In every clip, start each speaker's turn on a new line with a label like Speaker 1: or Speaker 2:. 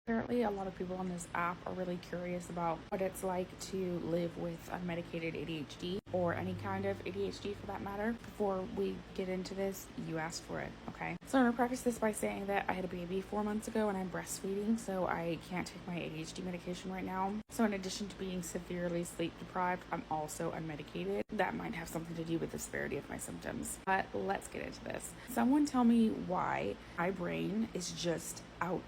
Speaker 1: Apparently, a lot of people on this app are really curious about what it's like to live with unmedicated ADHD or any kind of ADHD for that matter. Before we get into this, you asked for it, okay? So I'm going to preface this by saying that I had a baby 4 months ago and I'm breastfeeding, so I can't take my ADHD medication right now. So in addition to being severely sleep deprived, I'm also unmedicated. That might have something to do with the severity of my symptoms. But let's get into this. Someone tell me why my brain is just out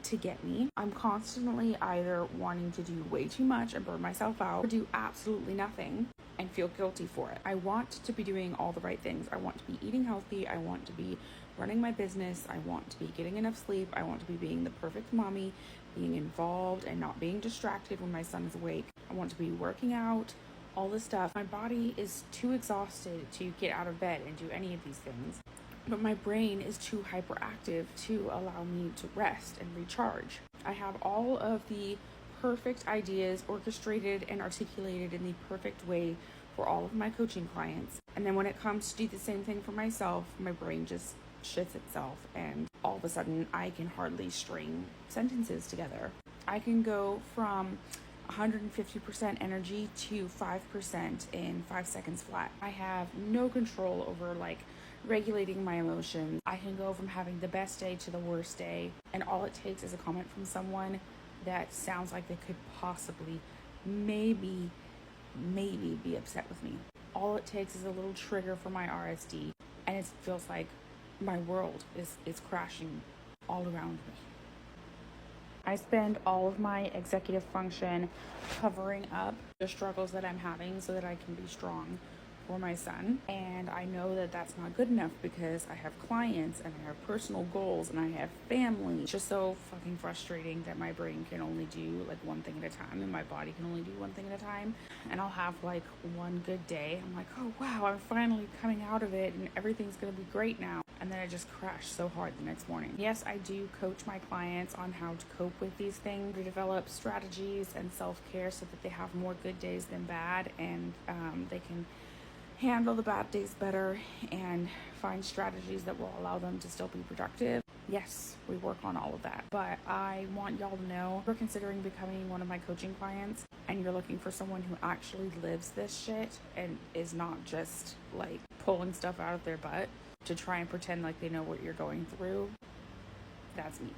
Speaker 1: to get me. I'm constantly either wanting to do way too much and burn myself out or do absolutely nothing and feel guilty for it. I want to be doing all the right things. I want to be eating healthy. I want to be running my business. I want to be getting enough sleep. I want to be being the perfect mommy, being involved and not being distracted when my son is awake. I want to be working out, all this stuff. My body is too exhausted to get out of bed and do any of these things. But my brain is too hyperactive to allow me to rest and recharge. I have all of the perfect ideas orchestrated and articulated in the perfect way for all of my coaching clients. And then when it comes to do the same thing for myself, my brain just shits itself and all of a sudden I can hardly string sentences together. I can go from 150% energy to 5% in 5 seconds flat. I have no control over regulating my emotions. I can go from having the best day to the worst day, and all it takes is a comment from someone that sounds like they could possibly maybe be upset with me. All it takes is a little trigger for my RSD and it feels like my world is crashing all around me. I spend all of my executive function covering up the struggles that I'm having so that I can be strong for my son. And I know that that's not good enough because I have clients and I have personal goals and I have family. It's just so fucking frustrating that my brain can only do one thing at a time and my body can only do one thing at a time. And I'll have one good day. I'm like, oh wow, I'm finally coming out of it and everything's gonna be great now. And then I just crash so hard the next morning. Yes, I do coach my clients on how to cope with these things, to develop strategies and self-care so that they have more good days than bad, and they can handle the bad days better and find strategies that will allow them to still be productive. Yes, we work on all of that. But I want y'all to know, if you're considering becoming one of my coaching clients and you're looking for someone who actually lives this shit and is not just pulling stuff out of their butt to try and pretend like they know what you're going through, that's me.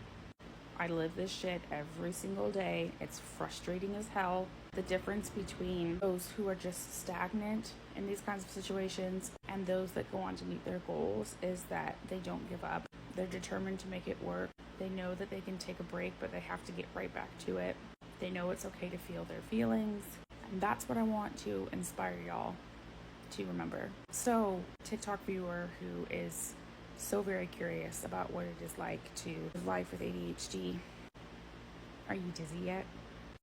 Speaker 1: I live this shit every single day. It's frustrating as hell. The difference between those who are just stagnant in these kinds of situations and those that go on to meet their goals is that they don't give up. They're determined to make it work. They know that they can take a break, but they have to get right back to it. They know it's okay to feel their feelings. And that's what I want to inspire y'all to remember. So, TikTok viewer who is so very curious about what it is like to live with ADHD, are you dizzy yet?